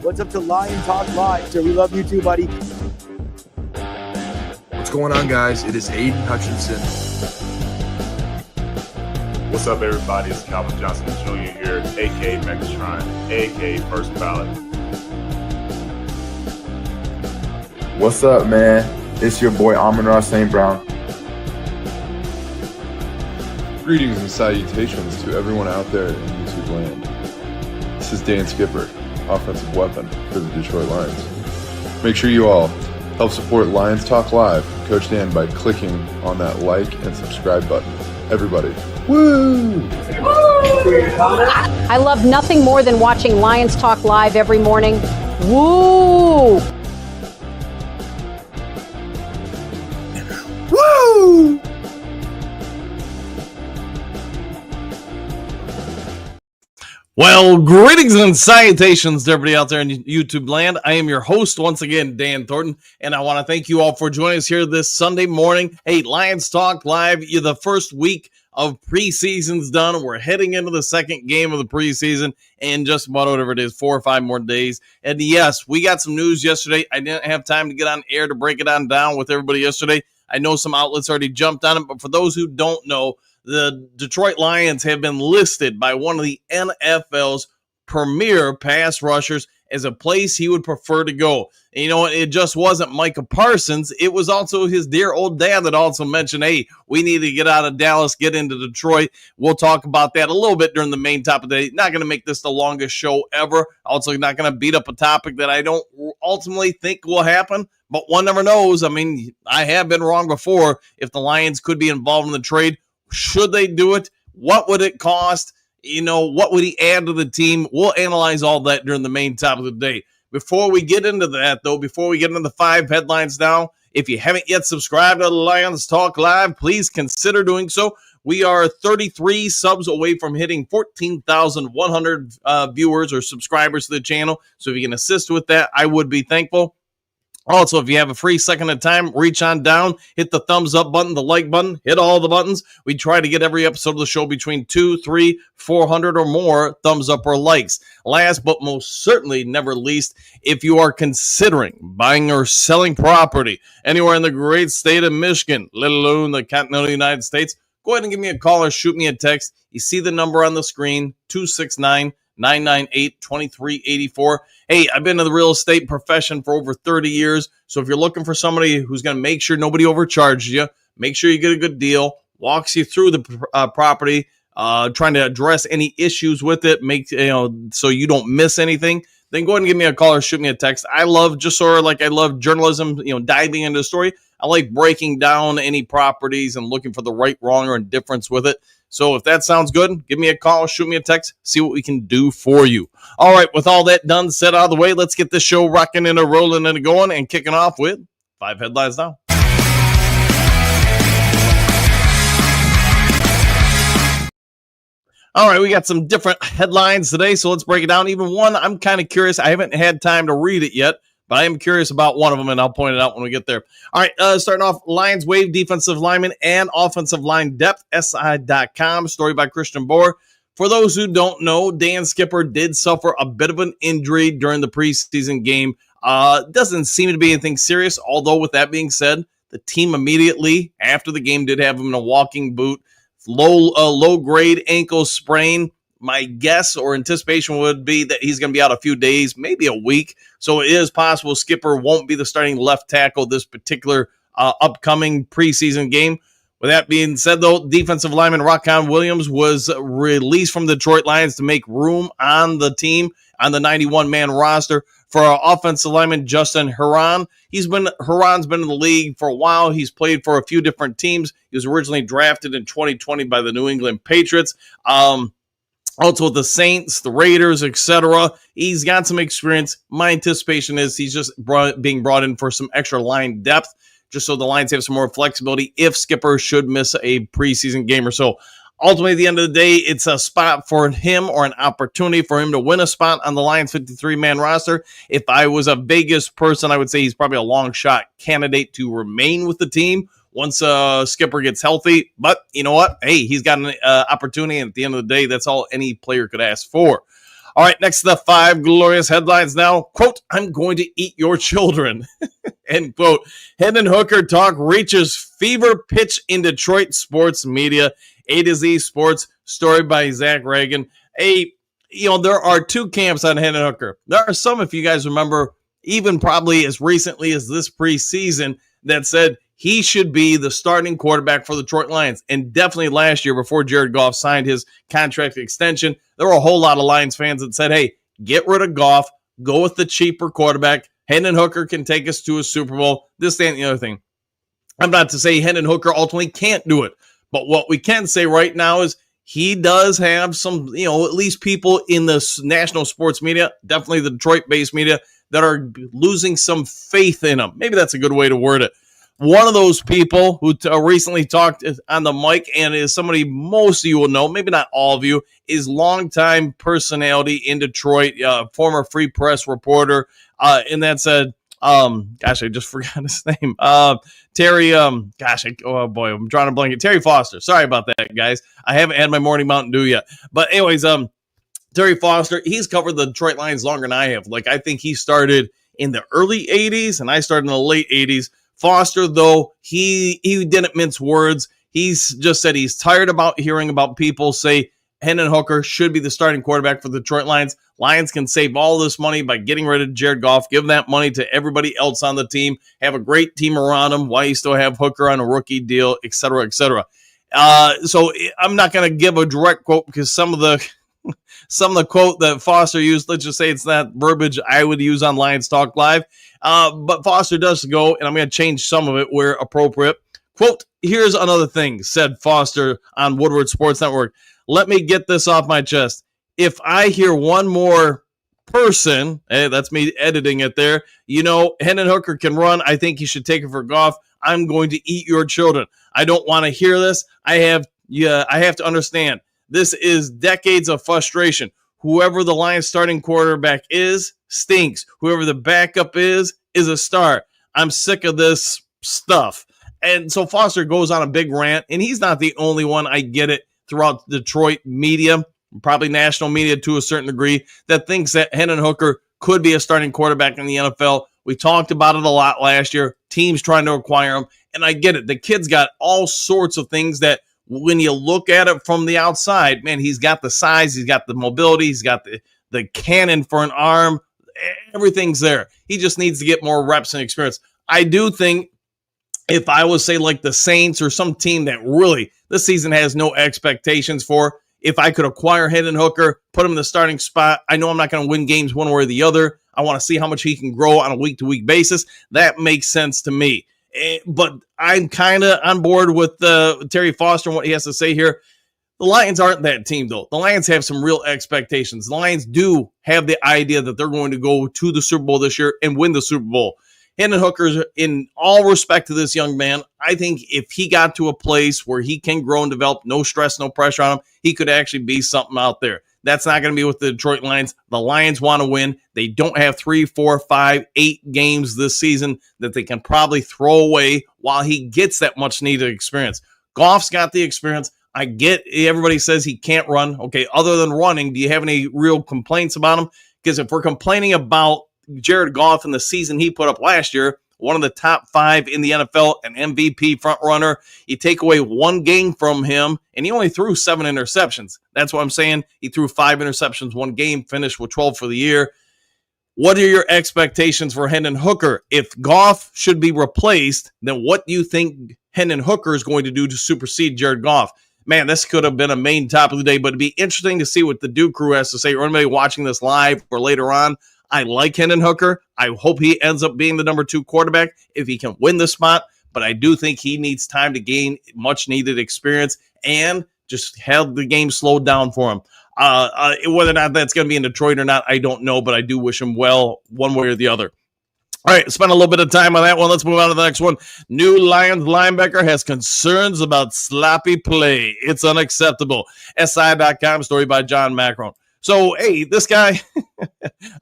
What's up to Lion Talk Live? So we love you too, buddy. What's going on, guys? It is Aiden Hutchinson. What's up, everybody? It's Calvin Johnson Jr. here, a.k.a. Megatron, a.k.a. First Ballot. What's up, man? It's your boy Amon-Ra St. Brown. Greetings and salutations to everyone out there in YouTube land. This is Dan Skipper, offensive weapon for the Detroit Lions. Make sure you all help support Lions Talk Live, Coach Dan, by clicking on that like and subscribe button. Everybody, woo! I love nothing more than watching Lions Talk Live every morning. Woo! Woo! Well, greetings and salutations to everybody out there in YouTube land. I am your host once again, Dan Thornton, and I want to thank you all for joining us here this Sunday morning. Hey, Lions Talk Live, the first week of preseason's done. We're heading into the second game of the preseason in just about whatever it is, 4 or 5 more days. And yes, we got some news yesterday. I didn't have time to get on air to break it on down with everybody yesterday. I know some outlets already jumped on it, but for those who don't know, the Detroit Lions have been listed by one of the NFL's premier pass rushers as a place he would prefer to go. And you know what? It just wasn't Micah Parsons. It was also his dear old dad that also mentioned, hey, we need to get out of Dallas, get into Detroit. We'll talk about that a little bit during the main topic of the day. Not going to make this the longest show ever. Also not going to beat up a topic that I don't ultimately think will happen. But one never knows. I mean, I have been wrong before. If the Lions could be involved in the trade, should they do it? What would it cost? What would he add to the team? We'll analyze all that during the main topic of the day. Before we get into that, though, before we get into the 5 headlines now, if you haven't yet subscribed to Lions Talk Live, please consider doing so. We are 33 subs away from hitting 14,100 viewers or subscribers to the channel. So if you can assist with that, I would be thankful. Also, if you have a free second of time, reach on down, hit the thumbs up button, the like button, hit all the buttons. We try to get every episode of the show between 200, 300, 400 or more thumbs up or likes. Last but most certainly never least, if you are considering buying or selling property anywhere in the great state of Michigan, let alone the continental United States, go ahead and give me a call or shoot me a text. You see the number on the screen, 269-998-2384. Hey, I've been in the real estate profession for over 30 years. So if you're looking for somebody who's going to make sure nobody overcharges you, make sure you get a good deal, walks you through the property, trying to address any issues with it, so you don't miss anything, then go ahead and give me a call or shoot me a text. I love, just sort of like I love journalism, diving into the story. I like breaking down any properties and looking for the right, wrong, or indifference with it. So if that sounds good, give me a call, shoot me a text, see what we can do for you. All right, with all that done, set out of the way, let's get this show rocking and rolling and going and kicking off with 5 headlines now. All right, we got some different headlines today, so let's break it down. Even one, I'm kind of curious. I haven't had time to read it yet, but I am curious about one of them, and I'll point it out when we get there. All right, starting off, Lions waive defensive lineman and offensive line depth, SI.com, story by Christian Bohr. For those who don't know, Dan Skipper did suffer a bit of an injury during the preseason game. Doesn't seem to be anything serious, although with that being said, the team immediately after the game did have him in a walking boot, low-grade ankle sprain. My guess or anticipation would be that he's going to be out a few days, maybe a week. So it is possible Skipper won't be the starting left tackle this particular upcoming preseason game. With that being said, though, defensive lineman Rockon Williams was released from the Detroit Lions to make room on the team on the 91-man roster for our offensive lineman Justin Herron. Herron's been in the league for a while. He's played for a few different teams. He was originally drafted in 2020 by the New England Patriots. Also with the Saints, the Raiders, etc. He's got some experience. My anticipation is he's just being brought in for some extra line depth, just so the Lions have some more flexibility if Skipper should miss a preseason game or so. Ultimately, at the end of the day, it's a spot for him or an opportunity for him to win a spot on the Lions 53-man roster. If I was a Vegas person, I would say he's probably a long shot candidate to remain with the team once Skipper gets healthy. But you know what? Hey, he's got an opportunity, and at the end of the day, that's all any player could ask for. All right, next to the 5 glorious headlines now. Quote, I'm going to eat your children. End quote. Hendon Hooker talk reaches fever pitch in Detroit sports media. A to Z Sports, story by Zach Reagan. There are 2 camps on Hendon Hooker. There are some, if you guys remember, even probably as recently as this preseason, that said he should be the starting quarterback for the Detroit Lions. And definitely last year, before Jared Goff signed his contract extension, there were a whole lot of Lions fans that said, hey, get rid of Goff, go with the cheaper quarterback. Hendon Hooker can take us to a Super Bowl, this, that, and the other thing. I'm not to say Hendon Hooker ultimately can't do it, but what we can say right now is he does have some, at least people in the national sports media, definitely the Detroit-based media, that are losing some faith in him. Maybe that's a good way to word it. One of those people who recently talked on the mic and is somebody most of you will know, maybe not all of you, is longtime personality in Detroit, former Free Press reporter, and that said, I just forgot his name. Terry, I'm drawing a blanket. Terry Foster. Sorry about that, guys. I haven't had my morning Mountain Dew yet. But anyways, Terry Foster, he's covered the Detroit Lions longer than I have. Like, I think he started in the early 80s, and I started in the late 80s. Foster, though, he didn't mince words. He's just said he's tired about hearing about people say Hendon Hooker should be the starting quarterback for the Detroit Lions. Lions can save all this money by getting rid of Jared Goff, give that money to everybody else on the team, have a great team around him, why you still have Hooker on a rookie deal, et cetera, et cetera. So I'm not going to give a direct quote because some of the quote that Foster used, let's just say it's not verbiage I would use on Lions Talk Live. But Foster does go, and I'm going to change some of it where appropriate. Quote, here's another thing, said Foster on Woodward Sports Network. Let me get this off my chest. If I hear one more person, that's me editing it there, Hendon Hooker can run. I think you should take it for Goff. I'm going to eat your children. I don't want to hear this. I have to understand. This is decades of frustration. Whoever the Lions starting quarterback is, stinks. Whoever the backup is a star. I'm sick of this stuff. And so Foster goes on a big rant, and he's not the only one. I get it throughout Detroit media, probably national media to a certain degree, that thinks that Hendon Hooker could be a starting quarterback in the NFL. We talked about it a lot last year. Teams trying to acquire him, and I get it. The kid's got all sorts of things that when you look at it from the outside, man, he's got the size, he's got the mobility, he's got the cannon for an arm. Everything's there. He just needs to get more reps and experience. I do think if I was, say, like the Saints or some team that really this season has no expectations for, if I could acquire Hendon Hooker, put him in the starting spot, I know I'm not going to win games one way or the other. I want to see how much he can grow on a week-to-week basis. That makes sense to me. But I'm kind of on board with Terry Foster and what he has to say here. The Lions aren't that team, though. The Lions have some real expectations. The Lions do have the idea that they're going to go to the Super Bowl this year and win the Super Bowl. Hendon Hooker's, in all respect to this young man, I think if he got to a place where he can grow and develop, no stress, no pressure on him, he could actually be something out there. That's not going to be with the Detroit Lions. The Lions want to win. They don't have 3, 4, 5, 8 games this season that they can probably throw away while he gets that much needed experience. Goff's got the experience. I get everybody says he can't run. Okay, other than running, do you have any real complaints about him? Because if we're complaining about Jared Goff in the season he put up last year, one of the top 5 in the NFL, an MVP front runner, you take away one game from him, and he only threw 7 interceptions. That's what I'm saying. He threw 5 interceptions one game, finished with 12 for the year. What are your expectations for Hendon Hooker? If Goff should be replaced, then what do you think Hendon Hooker is going to do to supersede Jared Goff? Man, this could have been a main topic of the day, but it'd be interesting to see what the Duke crew has to say, or anybody watching this live or later on. I like Hendon Hooker. I hope he ends up being the number 2 quarterback if he can win the spot, but I do think he needs time to gain much needed experience and just have the game slowed down for him. Whether or not that's going to be in Detroit or not, I don't know, but I do wish him well one way or the other. All right, spend a little bit of time on that one. Let's move on to the next one. New Lions linebacker has concerns about sloppy play. It's unacceptable. SI.com, story by John Macron. So, hey, this guy,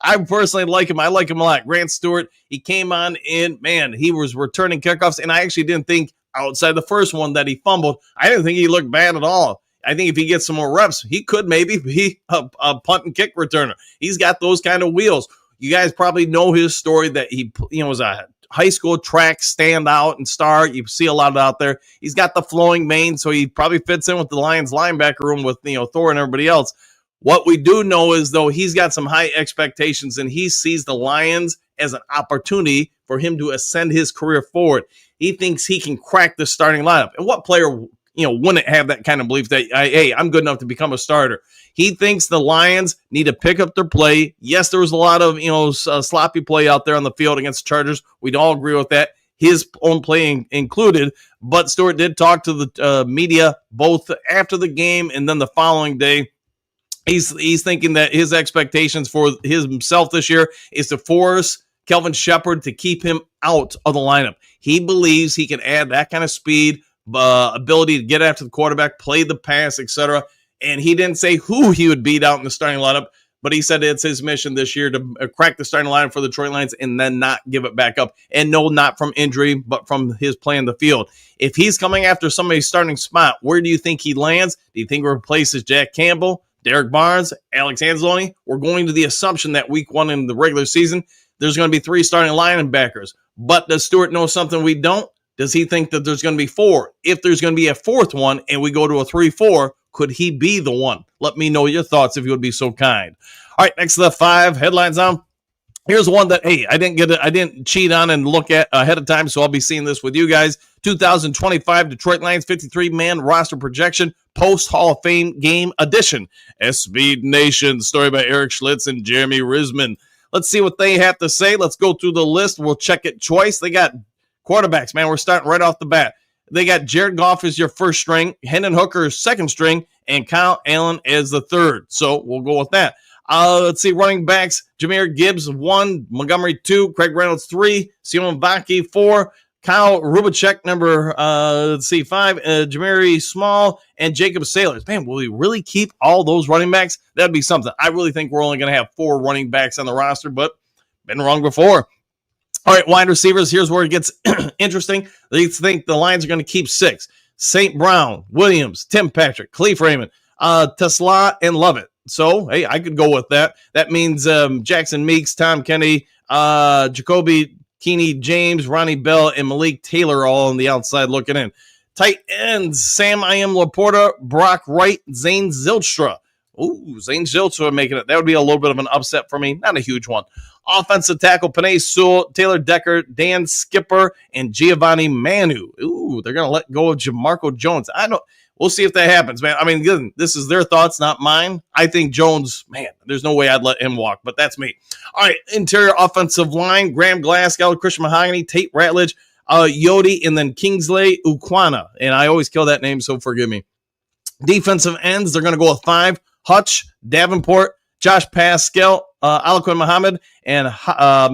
I personally like him. I like him a lot. Grant Stewart, he came on in, man, he was returning kickoffs, and I actually didn't think outside the first one that he fumbled. I didn't think he looked bad at all. I think if he gets some more reps, he could maybe be a punt and kick returner. He's got those kind of wheels. You guys probably know his story that he was a high school track standout and star. You see a lot of it out there. He's got the flowing mane, so he probably fits in with the Lions linebacker room with Thor and everybody else. What we do know is, though, he's got some high expectations, and he sees the Lions as an opportunity for him to ascend his career forward. He thinks he can crack the starting lineup. And what player, wouldn't have that kind of belief that, hey, I'm good enough to become a starter? He thinks the Lions need to pick up their play. Yes, there was a lot of, sloppy play out there on the field against the Chargers. We'd all agree with that, his own play included. But Stewart did talk to the media both after the game and then the following day. He's thinking that his expectations for himself this year is to force Kelvin Shepherd to keep him out of the lineup. He believes he can add that kind of speed, ability to get after the quarterback, play the pass, etc. And he didn't say who he would beat out in the starting lineup, but he said it's his mission this year to crack the starting lineup for the Detroit Lions and then not give it back up. And no, not from injury, but from his play in the field. If he's coming after somebody's starting spot, where do you think he lands? Do you think he replaces Jack Campbell, Derek Barnes, Alex Anzalone? We're going to the assumption that week one in the regular season, there's going to be 3 starting linebackers. But does Stewart know something we don't? Does he think that there's going to be 4? If there's going to be a 4th one and we go to a 3-4, could he be the one? Let me know your thoughts if you would be so kind. All right, next to the 5 headlines on. Here's one that, hey, I didn't cheat on and look at ahead of time, so I'll be seeing this with you guys. 2025 Detroit Lions 53-man roster projection, post-Hall of Fame game edition. SB Nation, story by Eric Schlitz and Jeremy Risman. Let's see what they have to say. Let's go through the list. We'll check it twice. They got quarterbacks, man. We're starting right off the bat. They got Jared Goff as your first string, Hendon Hooker as second string, and Kyle Allen as the third. So we'll go with that. Let's see, running backs, Jahmyr Gibbs, 1, Montgomery, 2, Craig Reynolds, 3, Simon Vaki, 4, Kyle Rubacek, number 5, Jamari Small, and Jacob Sailors. Man, will we really keep all those running backs? That'd be something. I really think we're only going to have 4 running backs on the roster, but been wrong before. All right, wide receivers, here's where it gets interesting. They think the Lions are going to keep 6. St. Brown, Williams, Tim Patrick, Khalif Raymond, Tesla, and Lovett. So, hey, I could go with that. That means Jackson Meeks, Tom Kennedy, Jacoby Keeney James, Ronnie Bell, and Malik Taylor all on the outside looking in. Tight ends, Sam I.M. Laporta, Brock Wright, Zane Zylstra. Ooh, Zane Zylstra making it. That would be a little bit of an upset for me. Not a huge one. Offensive tackle, Panay Sewell, Taylor Decker, Dan Skipper, and Giovanni Manu. Ooh, they're going to let go of Jamarco Jones. We'll see if that happens, man. I mean, this is their thoughts, not mine. I think Jones, man, there's no way I'd let him walk, but that's me. All right, interior offensive line, Graham Glasgow, Christian Mahogany, Tate Ratledge, Yodi, and then Kingsley Ukwana. And I always kill that name, so forgive me. Defensive ends, they're going to go with 5. Hutch, Davenport, Josh Pascal, Alaquin Muhammad, and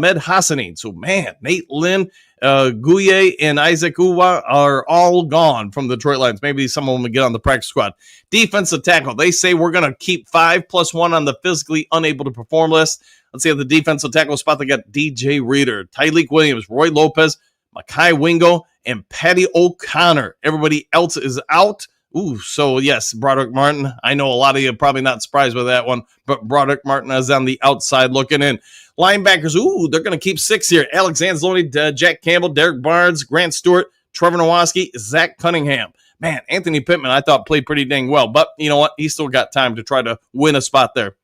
Med Hassani. So, man, Nate Lynn, Gouye, and Isaac Uwa are all gone from the Detroit Lions. Maybe some of them will get on the practice squad. Defensive tackle, they say we're going to keep 5 + 1 on the physically unable to perform list. Let's see, at the defensive tackle spot, they got DJ Reader, Tyleek Williams, Roy Lopez, Makai Wingo, and Patty O'Connor. Everybody else is out. Ooh, so yes, Broderick Martin. I know a lot of you are probably not surprised with that one, but Broderick Martin is on the outside looking in. Linebackers, ooh, they're going to keep 6 here. Alex Anzalone, Jack Campbell, Derek Barnes, Grant Stewart, Trevor Nowoski, Zach Cunningham. Man, Anthony Pittman, I thought played pretty dang well, but you know what? He's still got time to try to win a spot there.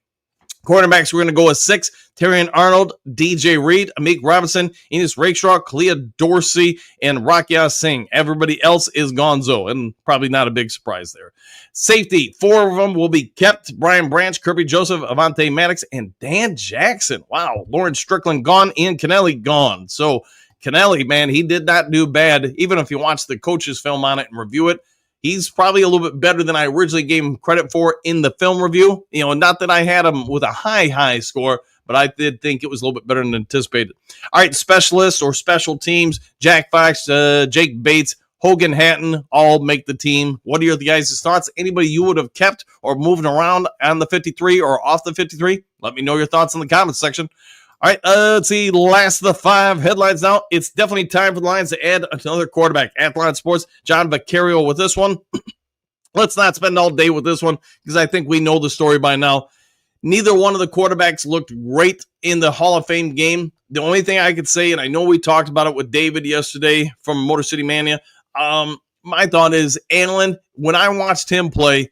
Quarterbacks, we're going to go with 6. Terrion Arnold, DJ Reed, Amik Robinson, Enos Rakestraw, Kalia Dorsey, and Rakya Singh. Everybody else is gonzo, and probably not a big surprise there. Safety, 4 of them will be kept. Brian Branch, Kirby Joseph, Avante Maddox, and Dan Jackson. Wow, Lauren Strickland gone, Ian Kennelly gone. So Kennelly, man, he did not do bad. Even if you watch the coach's film on it and review it, he's probably a little bit better than I originally gave him credit for in the film review. You know, not that I had him with a high score, but I did think it was a little bit better than anticipated. All right, specialists or special teams, Jack Fox, Jake Bates, Hogan Hatton, all make the team. What are your guys' thoughts? Anybody you would have kept or moving around on the 53 or off the 53? Let me know your thoughts in the comments section. All right, let's see. Last of the 5 headlines now. It's definitely time for the Lions to add another quarterback. Athlon Sports, John Vaccaro with this one. Let's not spend all day with this one because I think we know the story by now. Neither one of the quarterbacks looked great in the Hall of Fame game. The only thing I could say, and I know we talked about it with David yesterday from Motor City Mania, my thought is Allen, when I watched him play,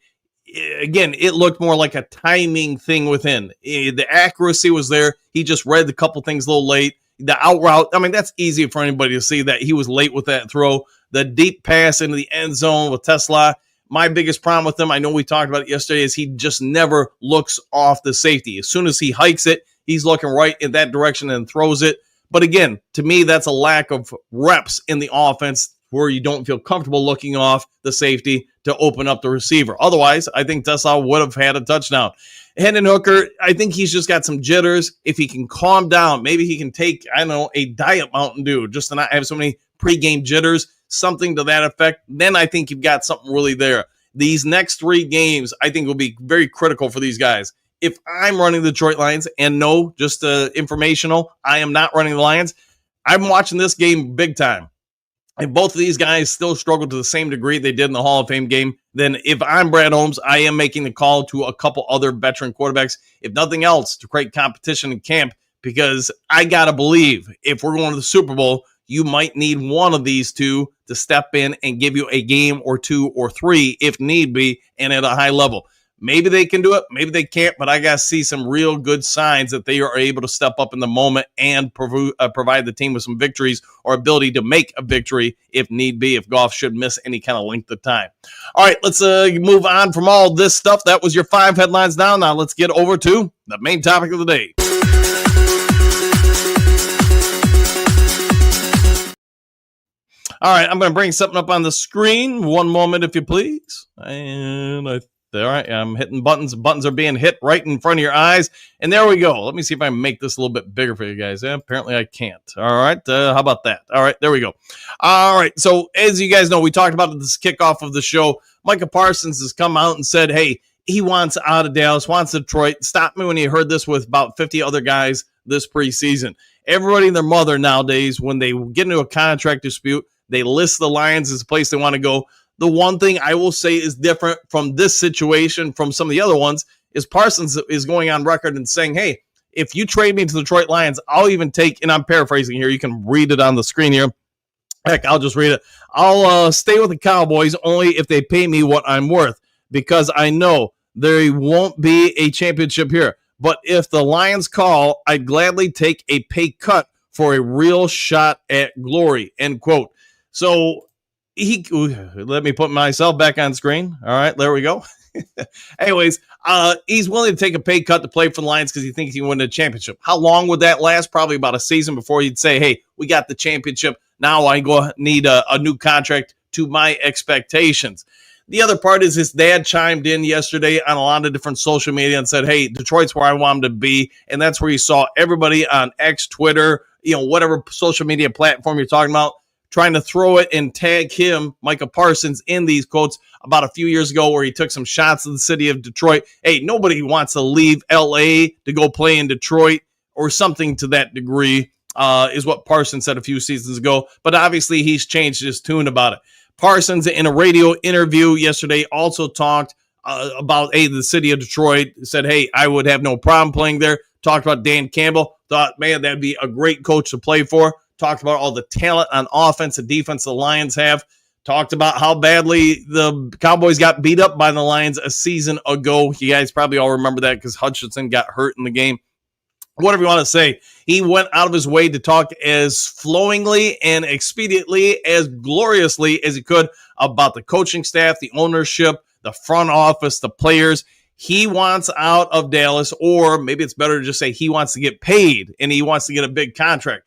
again, it looked more like a timing thing with him. The accuracy was there. He just read a couple things a little late. The out route, I mean, that's easy for anybody to see that he was late with that throw. The deep pass into the end zone with Tesla. My biggest problem with him, I know we talked about it yesterday, is he just never looks off the safety. As soon as he hikes it, he's looking right in that direction and throws it. But again, to me, that's a lack of reps in the offense where you don't feel comfortable looking off the safety to open up the receiver. Otherwise, I think Tesla would have had a touchdown. Hendon Hooker, I think he's just got some jitters. If he can calm down, maybe he can take, I don't know, a Diet Mountain Dew just to not have so many pregame jitters, something to that effect. Then I think you've got something really there. These next 3 games, I think, will be very critical for these guys. If I'm running the Detroit Lions, and no, just informational, I am not running the Lions, I'm watching this game big time. And both of these guys still struggle to the same degree they did in the Hall of Fame game. Then if I'm Brad Holmes, I am making the call to a couple other veteran quarterbacks, if nothing else, to create competition in camp, because I got to believe if we're going to the Super Bowl, you might need one of these two to step in and give you a game or 2 or 3 if need be and at a high level. Maybe they can do it, maybe they can't, but I got to see some real good signs that they are able to step up in the moment and provide the team with some victories or ability to make a victory if need be, if Goff should miss any kind of length of time. All right, let's move on from all this stuff. That was your 5 headlines down. Now let's get over to the main topic of the day. All right, I'm going to bring something up on the screen. One moment, if you please. And all right, I'm hitting buttons. Buttons are being hit right in front of your eyes. And there we go. Let me see if I can make this a little bit bigger for you guys. Apparently I can't. All right, how about that? All right, there we go. All right, so as you guys know, we talked about this kickoff of the show. Micah Parsons has come out and said, hey, he wants out of Dallas, wants Detroit. Stop me when you heard this with about 50 other guys this preseason. Everybody and their mother nowadays, when they get into a contract dispute, they list the Lions as a place they want to go. The one thing I will say is different from this situation from some of the other ones is Parsons is going on record and saying, hey, if you trade me to the Detroit Lions, I'll even take, and I'm paraphrasing here, you can read it on the screen here. Heck, I'll just read it. I'll stay with the Cowboys only if they pay me what I'm worth, because I know there won't be a championship here. But if the Lions call, I'd gladly take a pay cut for a real shot at glory, end quote. So let me put myself back on screen. All right, there we go. Anyways, he's willing to take a pay cut to play for the Lions because he thinks he can win the championship. How long would that last? Probably about a season before he'd say, hey, we got the championship. Now I need a new contract to my expectations. The other part is his dad chimed in yesterday on a lot of different social media and said, hey, Detroit's where I want him to be. And that's where you saw everybody on X, Twitter, whatever social media platform you're talking about, trying to throw it and tag him, Micah Parsons, in these quotes about a few years ago where he took some shots at the city of Detroit. Hey, nobody wants to leave L.A. to go play in Detroit or something to that degree, is what Parsons said a few seasons ago. But obviously he's changed his tune about it. Parsons, in a radio interview yesterday, also talked about, hey, the city of Detroit, said, hey, I would have no problem playing there. Talked about Dan Campbell. Thought, man, that'd be a great coach to play for. Talked about all the talent on offense and defense the Lions have. Talked about how badly the Cowboys got beat up by the Lions a season ago. You guys probably all remember that because Hutchinson got hurt in the game. Whatever you want to say, he went out of his way to talk as flowingly and expediently, as gloriously as he could about the coaching staff, the ownership, the front office, the players. He wants out of Dallas, or maybe it's better to just say he wants to get paid and he wants to get a big contract.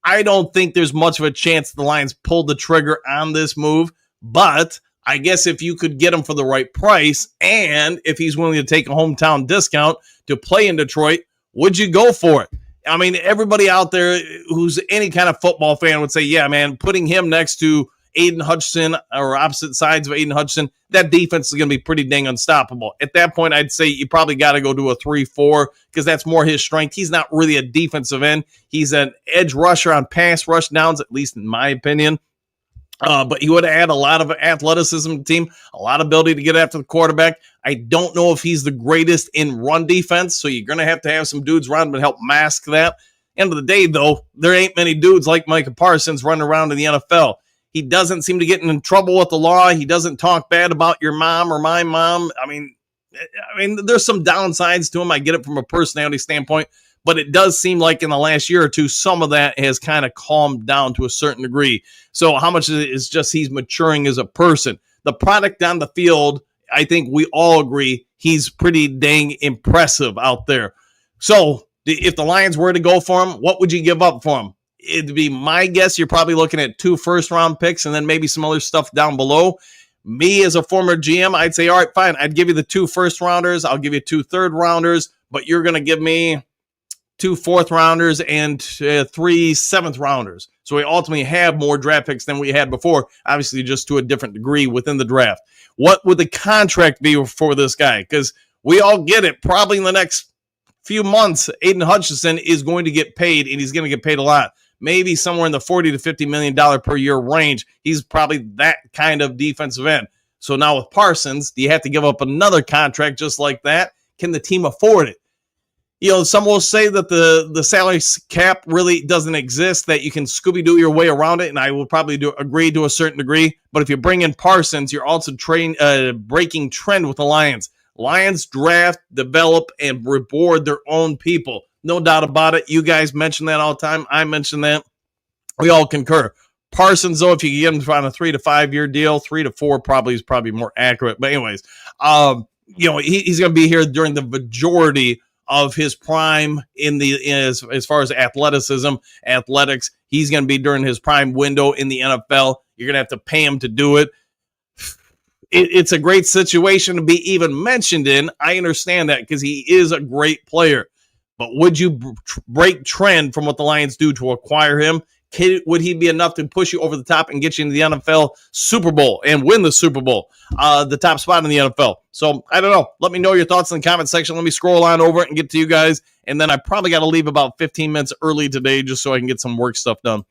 I don't think there's much of a chance the Lions pulled the trigger on this move, but I guess if you could get him for the right price and if he's willing to take a hometown discount to play in Detroit, would you go for it? I mean, everybody out there who's any kind of football fan would say, yeah, man, putting him next to Aiden Hutchinson or opposite sides of Aiden Hutchinson, that defense is going to be pretty dang unstoppable. At that point, I'd say you probably got to go to a 3-4 because that's more his strength. He's not really a defensive end. He's an edge rusher on pass rush downs, at least in my opinion. But he would add a lot of athleticism to the team, a lot of ability to get after the quarterback. I don't know if he's the greatest in run defense, so you're going to have some dudes around him to help mask that. End of the day, though, there ain't many dudes like Micah Parsons running around in the NFL. He doesn't seem to get in trouble with the law. He doesn't talk bad about your mom or my mom. I mean, there's some downsides to him. I get it from a personality standpoint, but it does seem like in the last year or two, some of that has kind of calmed down to a certain degree. So how much of it is just he's maturing as a person? The product on the field, I think we all agree he's pretty dang impressive out there. So if the Lions were to go for him, what would you give up for him? It'd be my guess you're probably looking at 2 first-round picks and then maybe some other stuff down below. Me as a former GM, I'd say, all right, fine. I'd give you the 2 first-rounders. I'll give you 2 third-rounders, but you're going to give me 2 fourth-rounders and 3 seventh-rounders. So we ultimately have more draft picks than we had before, obviously just to a different degree within the draft. What would the contract be for this guy? Because we all get it. Probably in the next few months, Aiden Hutchinson is going to get paid, and he's going to get paid a lot. Maybe somewhere in the $40 to $50 million per year range. He's probably that kind of defensive end. So now with Parsons, do you have to give up another contract just like that? Can the team afford it? Some will say that the salary cap really doesn't exist, that you can Scooby-Doo your way around it, and I will probably agree to a certain degree. But if you bring in Parsons, you're also breaking trend with the Lions. Lions draft, develop, and reward their own people. No doubt about it. You guys mention that all the time. I mention that. We all concur. Parsons, though, if you get him on a 3 to 5 year deal, 3 to 4 probably is more accurate. But anyways, he's going to be here during the majority of his prime as far as athletics. He's going to be during his prime window in the NFL. You're going to have to pay him to do it. It's a great situation to be even mentioned in. I understand that because he is a great player. But would you break trend from what the Lions do to acquire him? Would he be enough to push you over the top and get you into the NFL Super Bowl and win the Super Bowl, the top spot in the NFL? So I don't know. Let me know your thoughts in the comment section. Let me scroll on over it and get to you guys. And then I probably got to leave about 15 minutes early today just so I can get some work stuff done.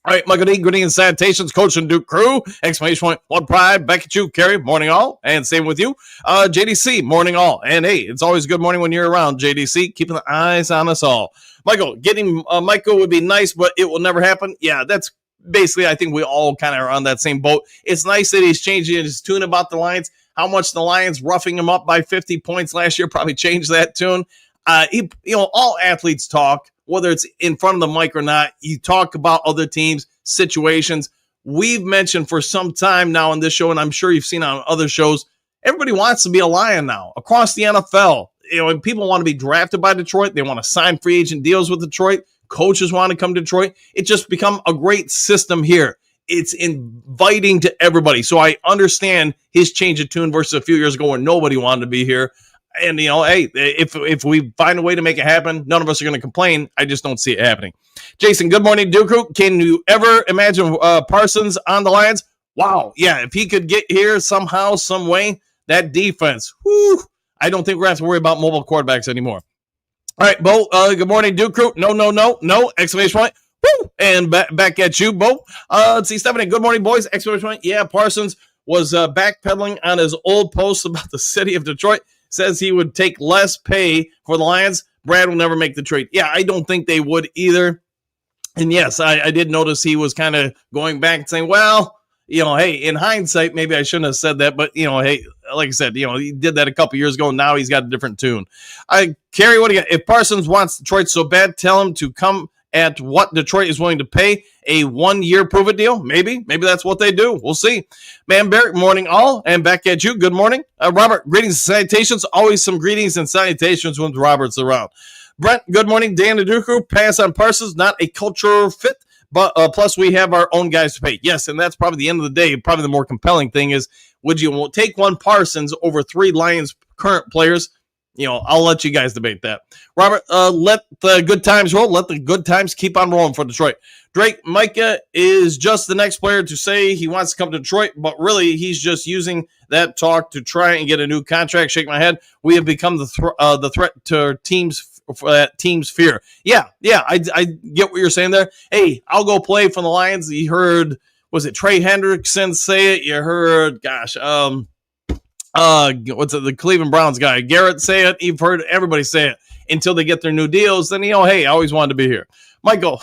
All right, Michael D, greeting and salutations, Coach and Duke crew, exclamation point, one pride, back at you, Kerry, morning all, and same with you, JDC, morning all, and hey, it's always good morning when you're around, JDC, keeping the eyes on us all. Michael, getting Michael would be nice, but it will never happen. Yeah, that's basically, I think we all kind of are on that same boat. It's nice that he's changing his tune about the Lions. How much the Lions roughing him up by 50 points last year probably changed that tune. All athletes talk, whether it's in front of the mic or not. You talk about other teams, situations. We've mentioned for some time now on this show, and I'm sure you've seen on other shows, everybody wants to be a Lion now across the NFL. And people want to be drafted by Detroit. They want to sign free agent deals with Detroit. Coaches want to come to Detroit. It's just become a great system here. It's inviting to everybody. So I understand his change of tune versus a few years ago where nobody wanted to be here. And, hey, if we find a way to make it happen, none of us are going to complain. I just don't see it happening. Jason, good morning, Duke. Can you ever imagine Parsons on the Lions? Wow. Yeah, if he could get here somehow, some way, that defense, whew, I don't think we're going to have to worry about mobile quarterbacks anymore. All right, Bo, good morning, Duke crew. No, exclamation point. Woo! And back at you, Bo. Let's see, Stephanie, good morning, boys. Exclamation point. Yeah, Parsons was backpedaling on his old post about the city of Detroit. Says he would take less pay for the Lions. Brad will never make the trade. Yeah, I don't think they would either. And yes, I did notice he was kind of going back and saying, well, hey, in hindsight, maybe I shouldn't have said that. But, hey, like I said, he did that a couple years ago. Now he's got a different tune. Kerry, what do you got? If Parsons wants Detroit so bad, tell him to come at what Detroit is willing to pay, a 1-year prove-it deal. Maybe that's what they do. We'll see. Man, Barrett, morning all, and back at you. Good morning. Robert, greetings and salutations. Always some greetings and salutations when Robert's around. Brent, good morning. Dan Duku, pass on Parsons, not a cultural fit, but plus we have our own guys to pay. Yes, and that's probably the end of the day. Probably the more compelling thing is, would you take one Parsons over 3 Lions current players? I'll let you guys debate that. Robert, let the good times roll. Let the good times keep on rolling for Detroit. Drake, Micah is just the next player to say he wants to come to Detroit, but really he's just using that talk to try and get a new contract. Shake my head. We have become the threat to teams for that team's fear. Yeah, I get what you're saying there. Hey, I'll go play for the Lions. You heard was it Trey Hendrickson say it? You heard, gosh, what's it, the Cleveland Browns guy, Garrett say it. You've heard everybody say it until they get their new deals. Then, hey, I always wanted to be here. Michael,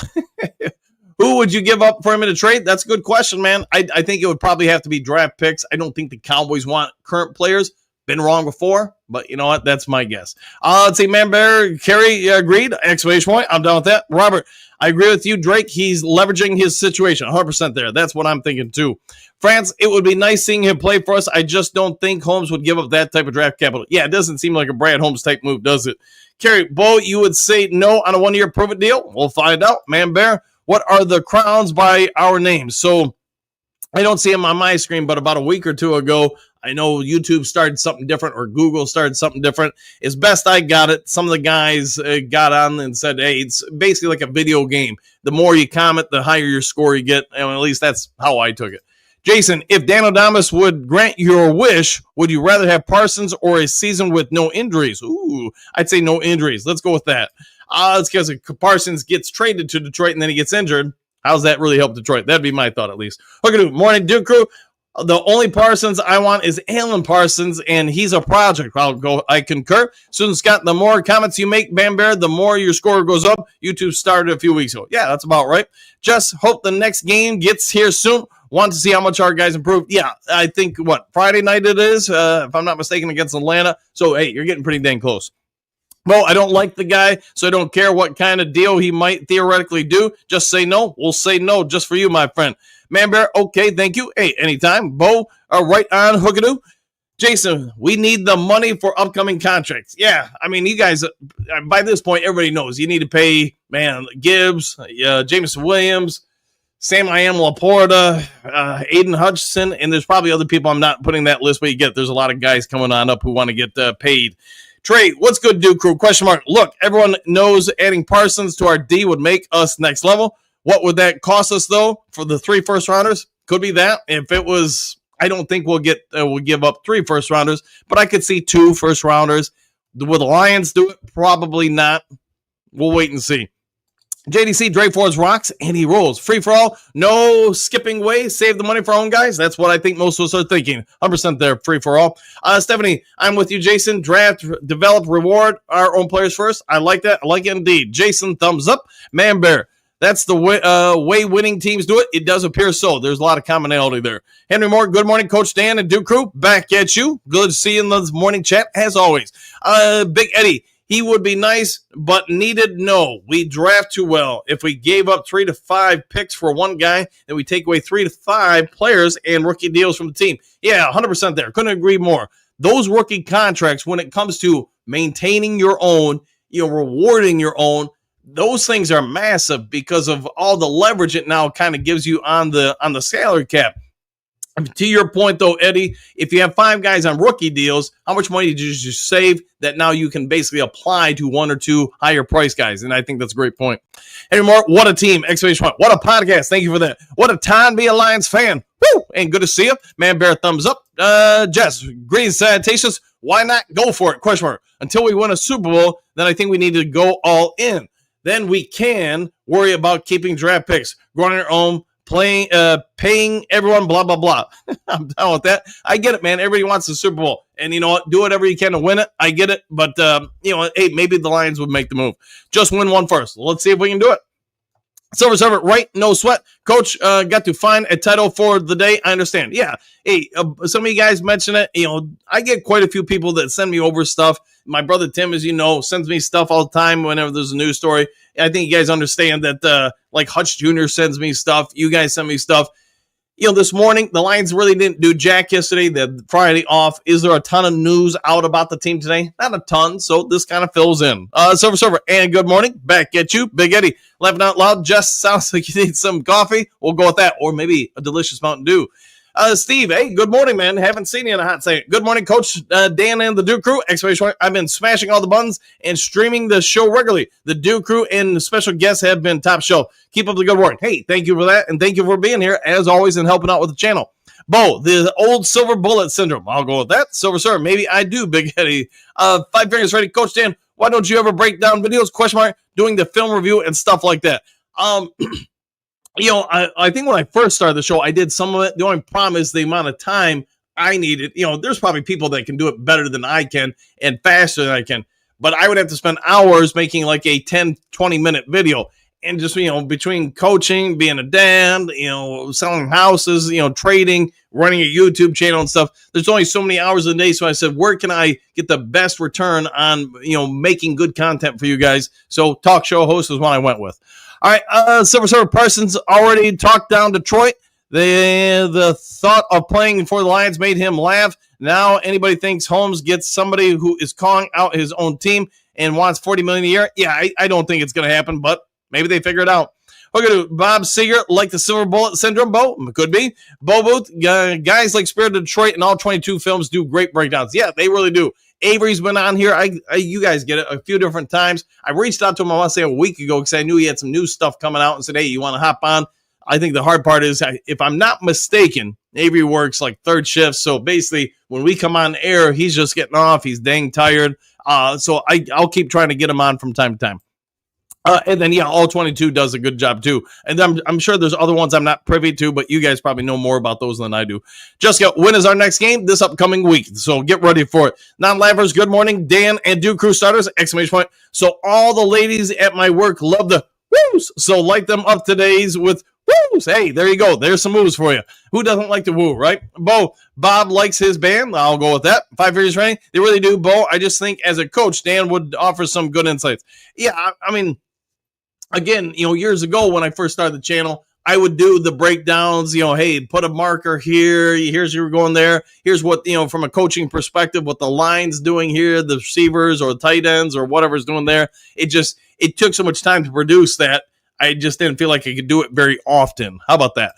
who would you give up for him in a trade? That's a good question, man. I think it would probably have to be draft picks. I don't think the Cowboys want current players. Been wrong before, but you know what? That's my guess. Let's see, Man Bear, Kerry agreed. Exclamation point. I'm done with that. Robert, I agree with you. Drake, he's leveraging his situation. 100% there. That's what I'm thinking too. France, it would be nice seeing him play for us. I just don't think Holmes would give up that type of draft capital. Yeah, it doesn't seem like a Brad Holmes type move, does it? Kerry, Bo, you would say no on a one-year prove-it deal? We'll find out. Man Bear, what are the crowns by our names? So I don't see them on my screen, but about a week or two ago, I know YouTube started something different or Google started something different. As best I got it, some of the guys got on and said, hey, it's basically like a video game. The more you comment, the higher your score you get. And at least that's how I took it. Jason, if Dan Adamas would grant your wish, would you rather have Parsons or a season with no injuries? Ooh, I'd say no injuries. Let's go with that. It's because Parsons gets traded to Detroit and then he gets injured. How's that really help Detroit? That'd be my thought, at least. Okay, morning, Duke Crew. The only Parsons I want is Alan Parsons, and he's a project. I concur. Susan Scott, the more comments you make, Bam Bear, the more your score goes up. YouTube started a few weeks ago. Yeah, that's about right. Just hope the next game gets here soon. Want to see how much our guys improved. Yeah, I think, Friday night it is, if I'm not mistaken, against Atlanta. So, hey, you're getting pretty dang close. Well, I don't like the guy, so I don't care what kind of deal he might theoretically do. Just say no. We'll say no just for you, my friend. Man Bear, okay, thank you. Hey, anytime. Bo, right on, hookadoo. Jason, we need the money for upcoming contracts. Yeah, I mean, you guys, by this point, everybody knows you need to pay, Gibbs, Jameson Williams, Sam I Am Laporta, Aiden Hutchinson, and there's probably other people I'm not putting that list, but you get there's a lot of guys coming on up who want to get paid. Trey, what's good, Duke Crew? Question mark. Look, everyone knows adding Parsons to our D would make us next level. What would that cost us, though, for the 3 first-rounders? Could be that. If it was, I don't think we'll give up 3 first-rounders, but I could see 2 first-rounders. Will the Lions do it? Probably not. We'll wait and see. JDC, Dre Ford's rocks, and he rolls. Free for all, no skipping way, save the money for our own guys. That's what I think most of us are thinking. 100% there, free for all. Stephanie, I'm with you, Jason. Draft, develop, reward our own players first. I like that. I like it indeed. Jason, thumbs up. Man Bear, that's the way winning teams do it. It does appear so. There's a lot of commonality there. Henry Moore, good morning, Coach Dan and Duke Crew. Back at you. Good to see you in the morning chat, as always. Big Eddie, he would be nice, but needed no. We draft too well. If we gave up 3 to 5 picks for one guy, then we take away 3 to 5 players and rookie deals from the team. Yeah, 100% there. Couldn't agree more. Those rookie contracts, when it comes to maintaining your own, rewarding your own, those things are massive because of all the leverage it now kind of gives you on the salary cap. To your point, though, Eddie, if you have 5 guys on rookie deals, how much money did you just save that now you can basically apply to 1 or 2 higher price guys? And I think that's a great point. Henry Moore, what a team! Exclamation point. What a podcast. Thank you for that. What a time to be a Lions fan. Woo! And good to see you. Man Bear, thumbs up. Jess, green salutations. Why not go for it? Question mark. Until we win a Super Bowl, then I think we need to go all in. Then we can worry about keeping draft picks, growing our own, paying everyone, blah, blah, blah. I'm done with that. I get it, man. Everybody wants the Super Bowl. And you know what? Do whatever you can to win it. I get it. But, hey, maybe the Lions would make the move. Just win one first. Let's see if we can do it. Silver Servant, right? No sweat. Coach, got to find a title for the day. I understand. Yeah. Hey, some of you guys mentioned it. I get quite a few people that send me over stuff. My brother Tim, as you know, sends me stuff all the time whenever there's a news story. I think you guys understand that, like Hutch Jr. sends me stuff. You guys send me stuff. This morning, the Lions really didn't do jack yesterday. They had Friday off. Is there a ton of news out about the team today? Not a ton, so this kind of fills in. Silver Server, and good morning. Back at you. Big Eddie, laughing out loud. Just sounds like you need some coffee. We'll go with that, or maybe a delicious Mountain Dew. Steve, hey, good morning, man. Haven't seen you in a hot second. Good morning, Coach Dan and the Duke Crew. Exclamation! I've been smashing all the buttons and streaming the show regularly. The Duke Crew and the special guests have been top shelf. Keep up the good work. Hey, thank you for that, and thank you for being here, as always, and helping out with the channel. Bo, the old silver bullet syndrome. I'll go with that. Silver Sir, maybe I do, Big Eddie. 5 fingers ready. Coach Dan, why don't you ever break down videos, question mark, doing the film review and stuff like that? I think when I first started the show, I did some of it. The only problem is the amount of time I needed. There's probably people that can do it better than I can and faster than I can. But I would have to spend hours making like a 10, 20-minute video. And just, between coaching, being a dad, selling houses, trading, running a YouTube channel and stuff, there's only so many hours a day. So I said, where can I get the best return on, making good content for you guys? So talk show host is what I went with. All right, Silver Surfer Parsons already talked down Detroit. The thought of playing for the Lions made him laugh. Now anybody thinks Holmes gets somebody who is calling out his own team and wants $40 million a year. Yeah, I don't think it's going to happen, but maybe they figure it out. We're going to Bob Seger, like the Silver Bullet Syndrome, Bo. Could be. Bo Booth, guys like Spirit of Detroit and all 22 films do great breakdowns. Yeah, they really do. Avery's been on here. You guys get it a few different times. I reached out to him, I want to say a week ago, because I knew he had some new stuff coming out and said, hey, you want to hop on? I think the hard part is, if I'm not mistaken, Avery works like third shift. So basically, when we come on air, he's just getting off. He's dang tired. So I'll keep trying to get him on from time to time. And then, all 22 does a good job, too. And I'm sure there's other ones I'm not privy to, but you guys probably know more about those than I do. Jessica, when is our next game? This upcoming week. So get ready for it. Non-Lavers, good morning. Dan and Duke Crew starters, exclamation point. So all the ladies at my work love the woos. So light them up today's with woos. Hey, there you go. There's some moves for you. Who doesn't like the woo, right? Bob likes his band. I'll go with that. 5 years training. They really do, Bo. I just think as a coach, Dan would offer some good insights. Yeah, I mean, again, years ago when I first started the channel, I would do the breakdowns, hey, put a marker here. Here's you're going there. Here's what, from a coaching perspective, what the line's doing here, the receivers or the tight ends or whatever's doing there. It took so much time to produce that I just didn't feel like I could do it very often. How about that?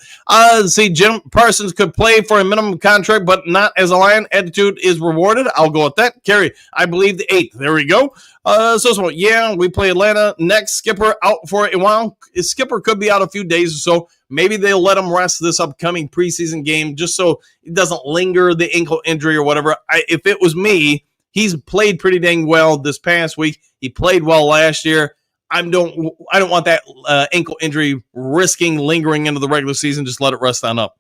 Jim Parsons could play for a minimum contract, but not as a Lion. Attitude is rewarded. I'll go with that. Kerry, I believe the 8th. There we go. We play Atlanta next. Skipper out for a while. Skipper could be out a few days or so. Maybe they'll let him rest this upcoming preseason game just so it doesn't linger, the ankle injury or whatever. If it was me, he's played pretty dang well this past week. He played well last year. I don't want that ankle injury lingering into the regular season. Just let it rest on up.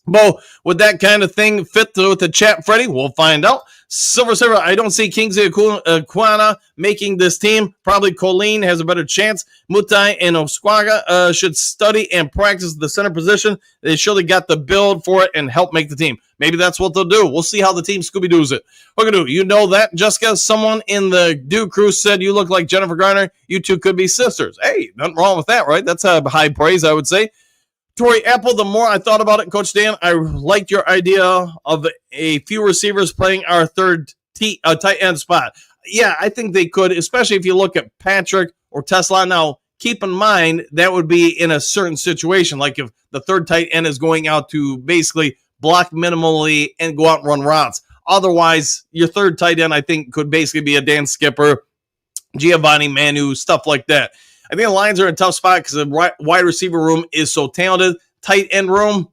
Bo, would that kind of thing fit with the chat, Freddie? We'll find out. Silver, I don't see Kingsley Aquana making this team. Probably Colleen has a better chance. Mutai and Osquaga should study and practice the center position. They surely got the build for it and help make the team. Maybe that's what they'll do. We'll see how the team Scooby-Doos it. We're going to do. You know that, Jessica. Someone in the Duke crew said you look like Jennifer Garner. You two could be sisters. Hey, nothing wrong with that, right? That's a high praise, I would say. Tori Apple, the more I thought about it, Coach Dan, I liked your idea of a few receivers playing our third tight end spot. Yeah, I think they could, especially if you look at Patrick or Tesla. Now, keep in mind, that would be in a certain situation, like if the third tight end is going out to basically block minimally and go out and run routes. Otherwise, your third tight end, I think, could basically be a Dan Skipper, Giovanni Manu, stuff like that. I think the Lions are in a tough spot because the wide receiver room is so talented. Tight end room,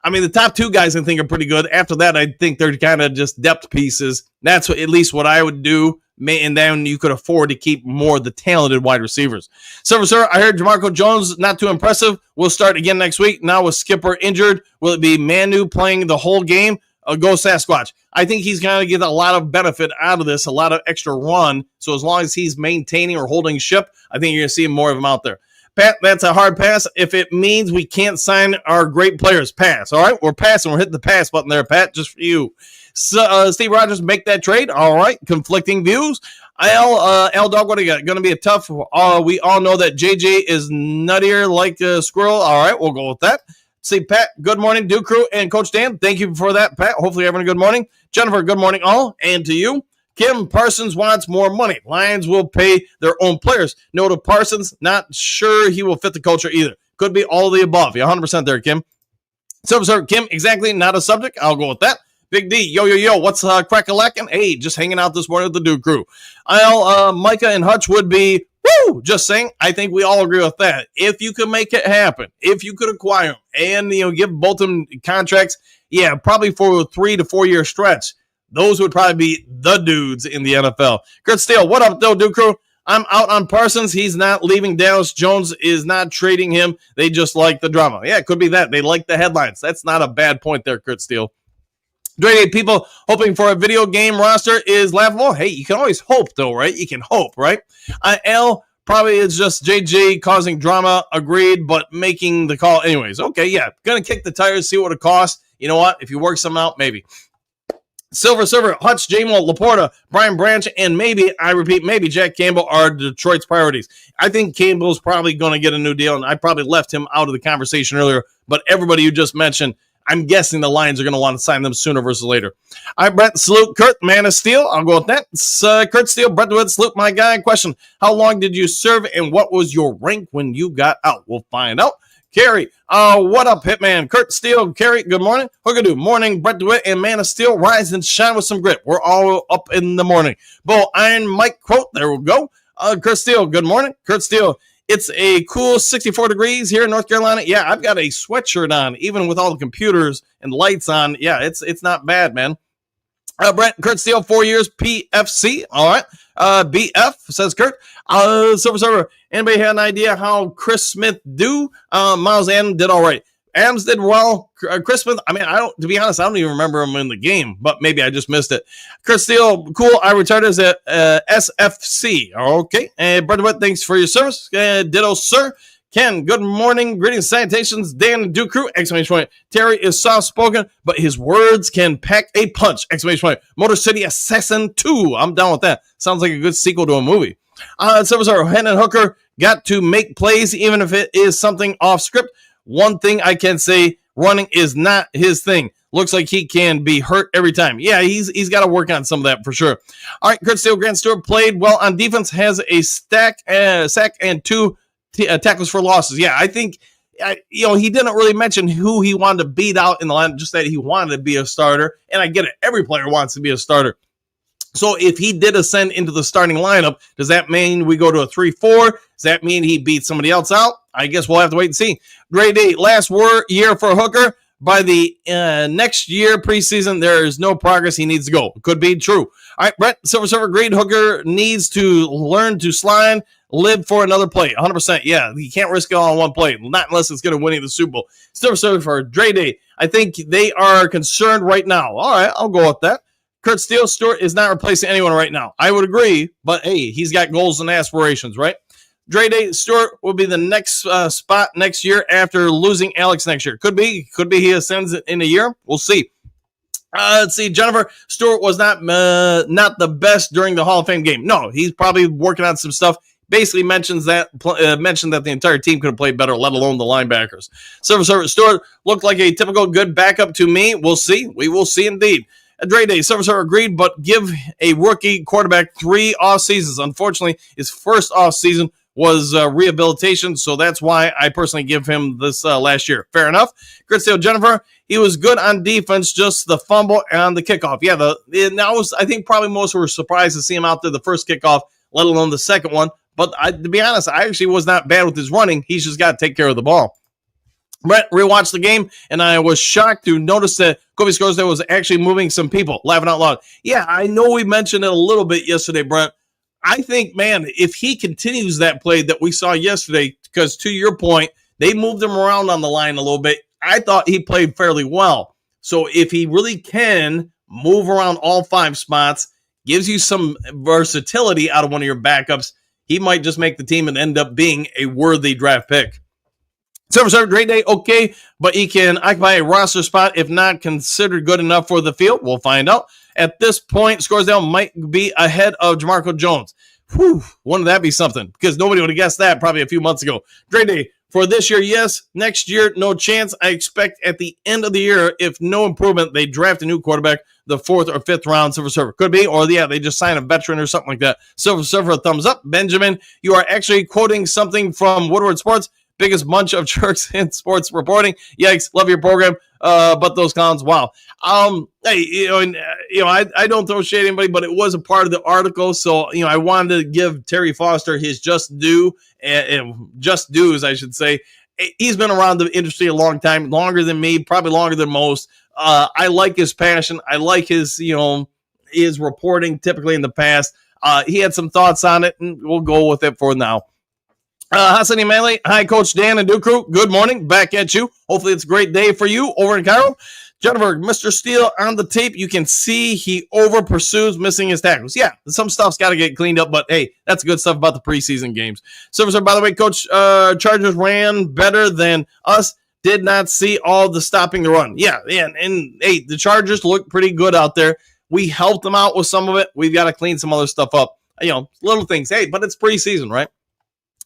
I mean, the top two guys I think are pretty good. After that, I think they're kind of just depth pieces. That's at least what I would do. And then you could afford to keep more of the talented wide receivers. Sir, I heard Jamarco Jones, not too impressive. We'll start again next week. Now with Skipper injured, will it be Manu playing the whole game? Go Sasquatch. I think he's going to get a lot of benefit out of this, a lot of extra run. So as long as he's maintaining or holding ship, I think you're going to see more of him out there. Pat, that's a hard pass. If it means we can't sign our great players, pass. All right, we're passing. We're hitting the pass button there, Pat, just for you. So, Steve Rogers, make that trade. All right, conflicting views. L Dog, what do you got? Going to be a tough. We all know that JJ is nuttier like a squirrel. All right, we'll go with that. See, Pat, good morning, Duke Crew, and Coach Dan. Thank you for that, Pat. Hopefully, you're having a good morning. Jennifer, good morning, all, and to you. Kim Parsons wants more money. Lions will pay their own players. No to Parsons. Not sure he will fit the culture either. Could be all of the above. You're 100% there, Kim. Sir, Kim, exactly. Not a subject. I'll go with that. Big D, yo. What's crack-a-lackin'? Hey, just hanging out this morning with the Duke Crew. Micah and Hutch would be, woo, just saying. I think we all agree with that. If you could make it happen, if you could acquire them and, give both of them contracts, yeah, probably for a 3 to 4 year stretch. Those would probably be the dudes in the NFL. Kurt Steele, what up, though, Duke Crew? I'm out on Parsons. He's not leaving Dallas. Jones is not trading him. They just like the drama. Yeah, it could be that. They like the headlines. That's not a bad point there, Kurt Steele. People hoping for a video game roster is laughable. Hey, you can always hope, though, right? You can hope, right? L, probably it's just JJ causing drama. Agreed, but making the call anyways. Okay, yeah. Going to kick the tires, see what it costs. You know what? If you work something out, maybe. Silver Server, Hutch, Jamel, Laporta, Brian Branch, and maybe, I repeat, maybe Jack Campbell are Detroit's priorities. I think Campbell's probably going to get a new deal, and I probably left him out of the conversation earlier, but everybody you just mentioned, I'm guessing the Lions are going to want to sign them sooner versus later. All right, Brett, salute Kurt, man of steel. I'll go with that. It's, Kurt Steele, Brett DeWitt, salute my guy. Question, how long did you serve, and what was your rank when you got out? We'll find out. Carrie, what up, Hitman? Kurt Steele, Carrie, good morning. Hookadoo, morning. Brett DeWitt and Man of Steel, rise and shine with some grit. We're all up in the morning. Bo Iron Mike quote, there we go. Kurt Steele, good morning. Kurt Steele, it's a cool 64 degrees here in North Carolina. Yeah, I've got a sweatshirt on, even with all the computers and lights on. Yeah, it's not bad, man. Brent, Kurt Steele, 4 years, PFC. All right. BF, says Kurt. Silver Server, anybody had an idea how Chris Smith do? Miles Adams did all right. Adams did well. Chris Smith, to be honest, I don't even remember him in the game, but maybe I just missed it. Kurt Steele, cool. I retired as a SFC. Okay. Brother Wett, thanks for your service. Ditto, sir. Ken, good morning. Greetings, salutations. Dan and Duke Crew, exclamation point. Terry is soft-spoken, but his words can pack a punch, exclamation point. Motor City Assassin 2. I'm down with that. Sounds like a good sequel to a movie. Silver Server, Hendon Hooker got to make plays, even if it is something off script. One thing I can say, running is not his thing. Looks like he can be hurt every time. Yeah, he's got to work on some of that for sure. All right, Kurt Steele, Grant Stewart played well on defense, has a sack and 2 tackles for losses. Yeah, I think, he didn't really mention who he wanted to beat out in the line, just that he wanted to be a starter. And I get it. Every player wants to be a starter. So if he did ascend into the starting lineup, does that mean we go to a 3-4? Does that mean he beats somebody else out? I guess we'll have to wait and see. Grade 8, last year for Hooker. By the next year preseason, there is no progress. He needs to go. Could be true. All right, Brett, Silver Server, agreed. Hooker needs to learn to slide, live for another play. 100%. Yeah, he can't risk it all on one play, not unless it's going to win the Super Bowl. Silver Server for Dre Day. I think they are concerned right now. All right, I'll go with that. Kurt Steele, Stewart is not replacing anyone right now. I would agree, but hey, he's got goals and aspirations, right? Dre Day, Stewart will be the next spot next year after losing Alex next year. Could be he ascends in a year. We'll see. Let's see. Jennifer, Stewart was not the best during the Hall of Fame game. No, he's probably working on some stuff. Basically mentioned that the entire team could have played better, let alone the linebackers. Silver Server, Stewart looked like a typical good backup to me. We'll see. We will see indeed. Dre Day, Silver Server agreed, but give a rookie quarterback 3 off seasons. Unfortunately, his first off season was rehabilitation, so that's why I personally give him this last year. Fair enough. Kurt Steele, Jennifer, he was good on defense, just the fumble and the kickoff. Yeah, I think probably most were surprised to see him out there the first kickoff, let alone the second one. But to be honest, I actually was not bad with his running. He's just got to take care of the ball. Brett rewatched the game, and I was shocked to notice that Kobe Scorsese was actually moving some people, laughing out loud. Yeah, I know we mentioned it a little bit yesterday, Brett. I think, man, if he continues that play that we saw yesterday, because to your point, they moved him around on the line a little bit. I thought he played fairly well. So if he really can move around all 5 spots, gives you some versatility out of one of your backups, he might just make the team and end up being a worthy draft pick. Silver Server, great day, okay, but he can occupy a roster spot if not considered good enough for the field. We'll find out. At this point, Scorsdale might be ahead of Jamarco Jones. Whew, wouldn't that be something? Because nobody would have guessed that probably a few months ago. Great day. For this year, yes. Next year, no chance. I expect at the end of the year, if no improvement, they draft a new quarterback, the 4th or 5th round. Silver Server could be, or they just sign a veteran or something like that. Silver Server, thumbs up. Benjamin, you are actually quoting something from Woodward Sports. Biggest bunch of jerks in sports reporting. Yikes! Love your program, but those clowns. Wow. Hey, I don't throw shade at anybody, but it was a part of the article, so I wanted to give Terry Foster his just due and just dues, I should say. He's been around the industry a long time, longer than me, probably longer than most. I like his passion. I like his reporting. Typically in the past, He had some thoughts on it, and we'll go with it for now. Hassani Manley, hi, Coach Dan and Duke Crew. Good morning. Back at you. Hopefully it's a great day for you over in Cairo. Jennifer, Mr. Steele on the tape. You can see he over pursues, missing his tackles. Yeah, some stuff's got to get cleaned up, but hey, that's good stuff about the preseason games. Silver, by the way, Coach, Chargers ran better than us. Did not see all the stopping the run. Yeah, and hey, the Chargers look pretty good out there. We helped them out with some of it. We've got to clean some other stuff up. Little things. Hey, but it's preseason, right?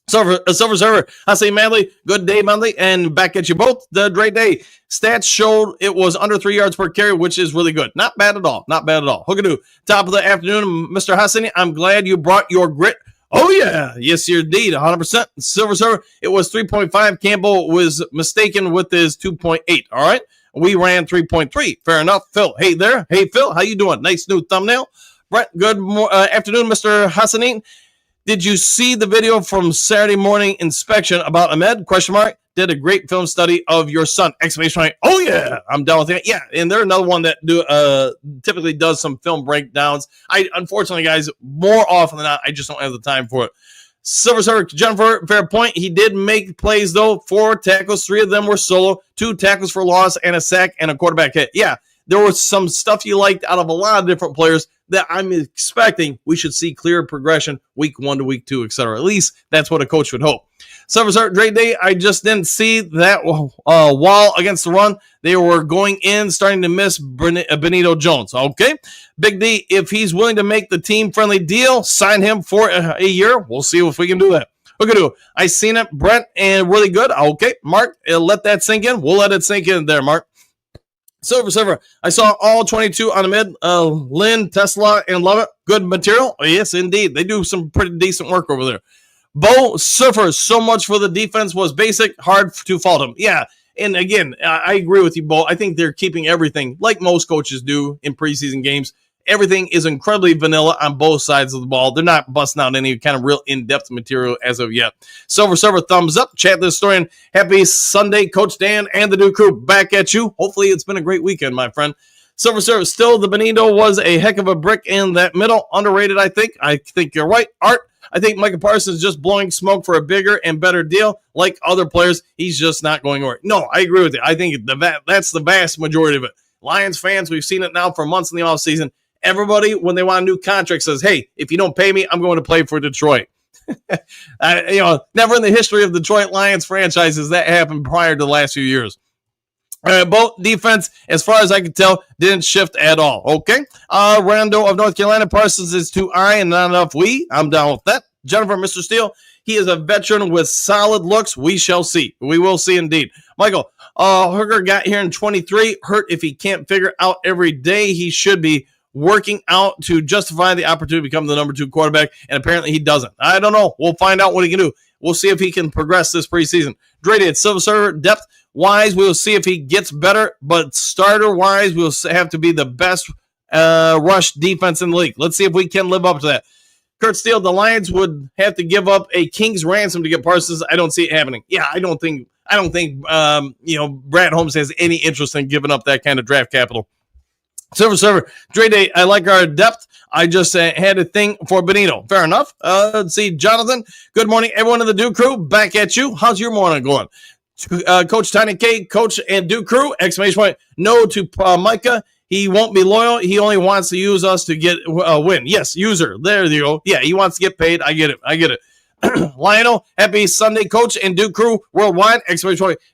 Silver Server, I say Manley, good day, Manley, and back at you both. The great day. Stats showed it was under 3 yards per carry, which is really good. Not bad at all. Hookadoo. Top of the afternoon, Mr. Hassani, I'm glad you brought your grit. Oh, yeah. Yes, indeed. 100%. Silver Server, it was 3.5. Campbell was mistaken with his 2.8. All right. We ran 3.3. Fair enough. Phil, hey there. Hey, Phil, how you doing? Nice new thumbnail. Brett, good afternoon, Mr. Hassani. Did you see the video from Saturday morning inspection about Ahmed? ? Did a great film study of your son! ! Oh yeah, I'm down with it. Yeah, and they're another one that typically does some film breakdowns. Unfortunately, guys, more often than not, I just don't have the time for it. Silver Server, Jennifer, fair point. He did make plays though. 4 tackles, 3 of them were solo, 2 tackles for loss, and a sack and a quarterback hit. Yeah, there was some stuff you liked out of a lot of different players that I'm expecting we should see clear progression week 1 to week 2, etc. At least that's what a coach would hope. Silver Start, great day. I just didn't see that wall against the run. They were going in, starting to miss Benito Jones. Okay. Big D, if he's willing to make the team-friendly deal, sign him for a year. We'll see if we can do that. Okay, I seen it, Brent, and really good. Okay, Mark, let that sink in. We'll let it sink in there, Mark. Silver, I saw all 22 on the mid. Lynn, Tesla, and love it. Good material. Oh, yes, indeed. They do some pretty decent work over there. Bo Surfer, so much for the defense was basic. Hard to fault him. Yeah, and again, I agree with you, Bo. I think they're keeping everything like most coaches do in preseason games. Everything is incredibly vanilla on both sides of the ball. They're not busting out any kind of real in-depth material as of yet. Silver, thumbs up. Chat the historian. Happy Sunday, Coach Dan and the new crew. Back at you. Hopefully it's been a great weekend, my friend. Silver, still the Benito was a heck of a brick in that middle. Underrated, I think. I think you're right. Art, I think Micah Parsons is just blowing smoke for a bigger and better deal. Like other players, he's just not going anywhere. No, I agree with you. I think that's the vast majority of it. Lions fans, we've seen it now for months in the offseason. Everybody, when they want a new contract, says, hey, if you don't pay me, I'm going to play for Detroit. Never in the history of Detroit Lions franchises that happened prior to the last few years. Both defense, as far as I can tell, didn't shift at all. Okay. Rando of North Carolina, Parsons is too I and not enough we. I'm down with that. Jennifer, Mr. Steele, he is a veteran with solid looks. We shall see. We will see indeed. Michael, Hooker got here in 23. Hurt if he can't figure out every day. He should be working out to justify the opportunity to become the number 2 quarterback, and apparently he doesn't. I don't know. We'll find out what he can do. We'll see if he can progress this preseason. Graded Silver Server, depth-wise, we'll see if he gets better, but starter-wise, we'll have to be the best rush defense in the league. Let's see if we can live up to that. Kurt Steele, the Lions would have to give up a king's ransom to get Parsons. I don't see it happening. Yeah, I don't think Brad Holmes has any interest in giving up that kind of draft capital. Silver Server, Dre Day, I like our depth. I just had a thing for Benito. Fair enough. Let's see, Jonathan. Good morning, everyone in the Duke Crew. Back at you. How's your morning going? Coach Tiny K, Coach and Duke Crew, ! No to Micah. He won't be loyal. He only wants to use us to get a win. Yes, user. There you go. Yeah, he wants to get paid. I get it. Lionel, happy Sunday, Coach and Duke Crew worldwide! !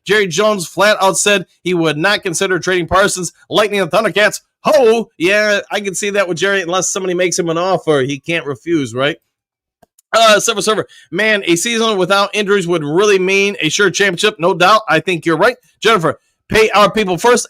Jerry Jones flat out said he would not consider trading Parsons. Lightning and Thundercats. Ho! Yeah, I can see that with Jerry unless somebody makes him an offer. He can't refuse, right? Silver Server, man, a season without injuries would really mean a sure championship, no doubt. I think you're right. Jennifer, pay our people first!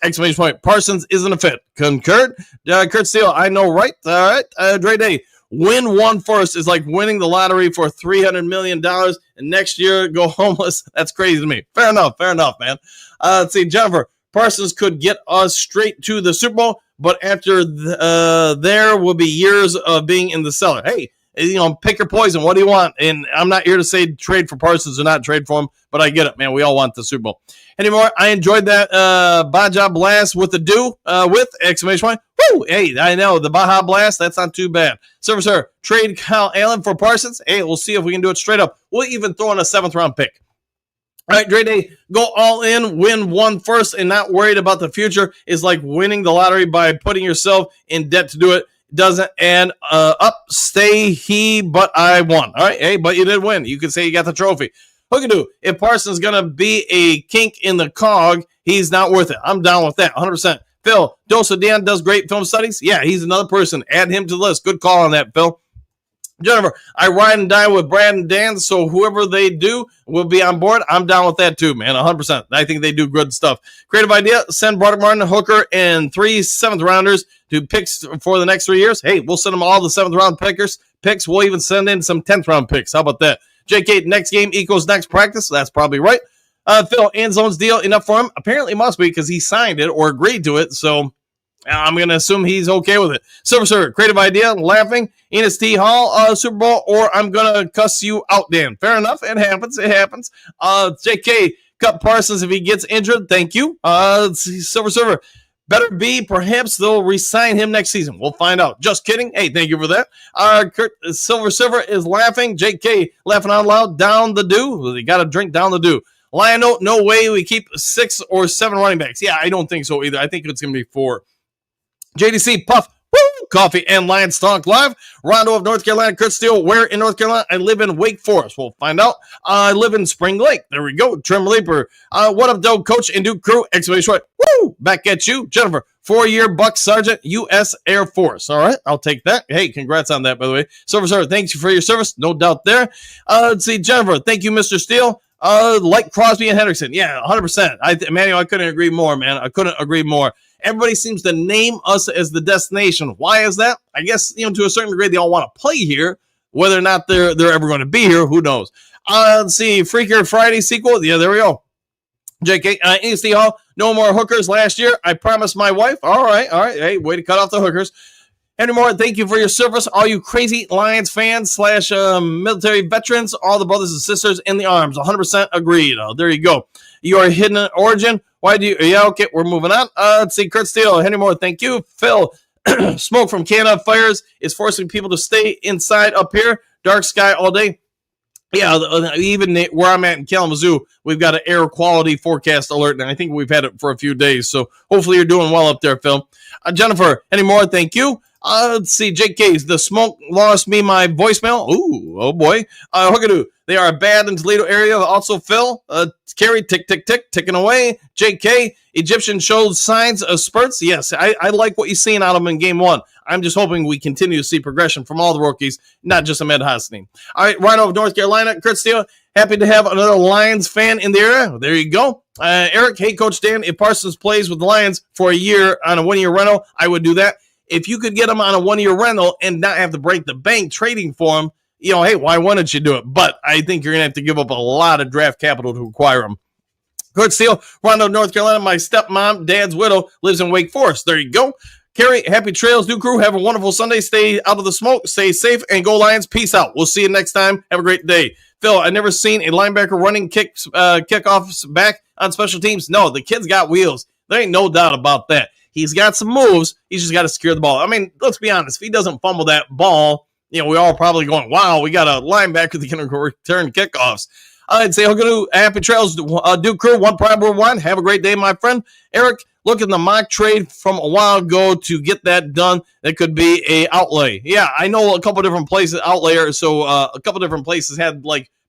Parsons isn't a fit. Concurred. Kurt Steele, I know, right? All right. Dre Day, win one first is like winning the lottery for $300 million and next year go homeless. That's crazy to me. Fair enough, man. Let's see, Jennifer, Parsons could get us straight to the Super Bowl, but after there will be years of being in the cellar. Hey, Pick your poison. What do you want? And I'm not here to say trade for Parsons or not trade for him, but I get it, man. We all want the Super Bowl. Anymore, I enjoyed that Baja Blast with the do with exclamation point. Woo! Hey, I know the Baja Blast. That's not too bad. Sir, trade Kyle Allen for Parsons. Hey, we'll see if we can do it straight up. We'll even throw in a 7th-round pick. All right, Dre Day, go all in, win one first, and not worried about the future is like winning the lottery by putting yourself in debt to do it. Doesn't add up. Stay he, but I won. All right, hey, but you did win. You can say you got the trophy. Hookadoo, if Parsons going to be a kink in the cog, he's not worth it. I'm down with that, 100%. Phil, Dosa Dan does great film studies. Yeah, he's another person. Add him to the list. Good call on that, Phil. Jennifer, I ride and die with Brad and Dan, so whoever they do will be on board. I'm down with that too, man, 100%. I think they do good stuff. Creative idea, send Broderick Martin, Hooker, and 3 7th-rounders to picks for the next 3 years. Hey, we'll send them all the 7th-round picks. We'll even send in some 10th-round picks. How about that? JK, next game equals next practice. That's probably right. Phil, end zone's deal enough for him? Apparently it must be because he signed it or agreed to it, so I'm going to assume he's okay with it. Sir, creative idea, laughing. Enos T. Hall, Super Bowl, or I'm going to cuss you out, Dan. Fair enough. It happens. JK, cut Parsons if he gets injured. Thank you. Silver, better be. Perhaps they'll re-sign him next season. We'll find out. Just kidding. Hey, thank you for that. Kurt, Silver is laughing. JK, laughing out loud. Down the do. They got to drink down the do. Lionel, no way we keep 6 or 7 running backs. Yeah, I don't think so either. I think it's going to be 4. JDC, Puff, woo, Coffee, and Lions Talk Live. Rondo of North Carolina, Kurt Steele, where in North Carolina? I live in Wake Forest. We'll find out. I live in Spring Lake. There we go. Trim Leaper. What up, Doug, Coach and Duke Crew? Exclamation point. Woo! Back at you. Jennifer, 4-year Buck Sergeant, U.S. Air Force. All right, I'll take that. Hey, congrats on that, by the way. Silver, thanks for your service. No doubt there. Let's see, Jennifer, thank you, Mr. Steele. Like Crosby and Hendrickson. Yeah, 100%. Emmanuel, I couldn't agree more, man. I couldn't agree more. Everybody seems to name us as the destination. Why is that? I guess, to a certain degree, they all want to play here. Whether or not they're ever going to be here, who knows? Let's see. Freaker Friday sequel. Yeah, there we go. JK, Easty Hall, no more hookers last year. I promised my wife. All right. Hey, way to cut off the hookers. Henry Moore, thank you for your service. All you crazy Lions fans / military veterans, all the brothers and sisters in the arms. 100% agreed. Oh, there you go. You are hidden in origin. Why do you? Yeah, okay, we're moving on. Let's see. Kurt Steele, Henry Moore, thank you. Phil, smoke from Canada fires is forcing people to stay inside up here. Dark sky all day. Yeah, even where I'm at in Kalamazoo, we've got an air quality forecast alert, and I think we've had it for a few days. So hopefully you're doing well up there, Phil. Jennifer, any more? Thank you. Let's see. JK's the smoke lost me my voicemail. Ooh, oh boy. Hookadoo. They are bad in Toledo area. Also, Phil, Carrie, tick, ticking away. JK, Egyptian showed signs of spurts. Yes, I like what you're seeing out of them in game 1. I'm just hoping we continue to see progression from all the rookies, not just Ahmed Hassanin. All right, Rhino of North Carolina, Kurt Steele, happy to have another Lions fan in the area. There you go. Eric, hey, Coach Dan, if Parsons plays with the Lions for a year on a 1-year rental, I would do that. If you could get him on a 1-year rental and not have to break the bank trading for him, hey, why wouldn't you do it? But I think you're going to have to give up a lot of draft capital to acquire him. Kurt Steele, Rondo, North Carolina. My stepmom, dad's widow, lives in Wake Forest. There you go. Carrie, happy trails, Duke Crew. Have a wonderful Sunday. Stay out of the smoke. Stay safe and go Lions. Peace out. We'll see you next time. Have a great day. Phil, I've never seen a linebacker running kickoffs back on special teams. No, the kid's got wheels. There ain't no doubt about that. He's got some moves. He's just got to secure the ball. I mean, let's be honest. If he doesn't fumble that ball, we're all probably going, wow, we got a linebacker that can return kickoffs. I'd say, happy trails, Duke Crew, 1 Prime 1. Have a great day, my friend. Eric, look at the mock trade from a while ago to get that done. That could be a outlay. Yeah, I know a couple different places, outlier. So a couple different places had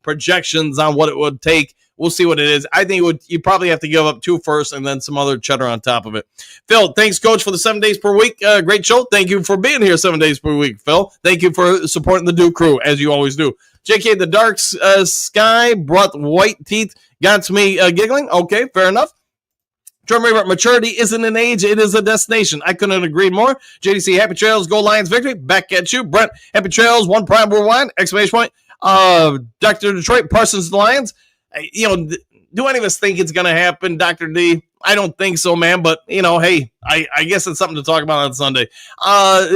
projections on what it would take. We'll see what it is. I think you probably have to give up 2 first and then some other cheddar on top of it. Phil, thanks, Coach, for the 7 days per week. Great show. Thank you for being here 7 days per week, Phil. Thank you for supporting the Duke Crew, as you always do. JK, the dark sky brought white teeth. Got me giggling. Okay, fair enough. Drum River, maturity isn't an age, it is a destination. I couldn't agree more. JDC, happy trails, go Lions victory. Back at you. Brent, happy trails, 1 Prime 1, exclamation point. Dr. Detroit, Parsons, the Lions. Do any of us think it's going to happen, Dr. D? I don't think so, man. But, hey, I guess it's something to talk about on Sunday.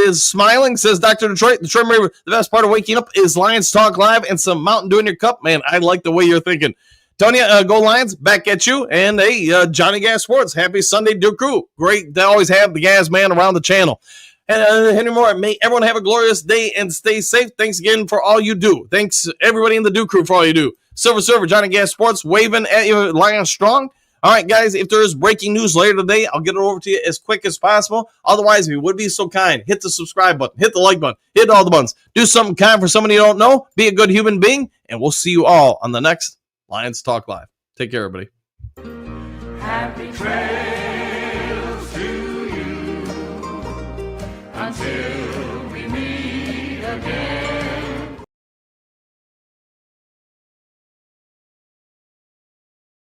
Is smiling, says Dr. Detroit. Detroit, the best part of waking up is Lions Talk Live and some Mountain Dew in your cup. Man, I like the way you're thinking. Tonya, go Lions, back at you. And, hey, Johnny Gas Sports, happy Sunday, Duke Crew. Great to always have the Gas Man around the channel. And Henry Moore, may everyone have a glorious day and stay safe. Thanks again for all you do. Thanks, everybody in the Duke Crew, for all you do. Silver Server, Johnny Gas Sports, waving at you, Lions Strong. All right, guys, if there is breaking news later today, I'll get it over to you as quick as possible. Otherwise, if you would be so kind, hit the subscribe button, hit the like button, hit all the buttons. Do something kind for somebody you don't know. Be a good human being, and we'll see you all on the next Lions Talk Live. Take care, everybody. Happy trails to you until we meet again.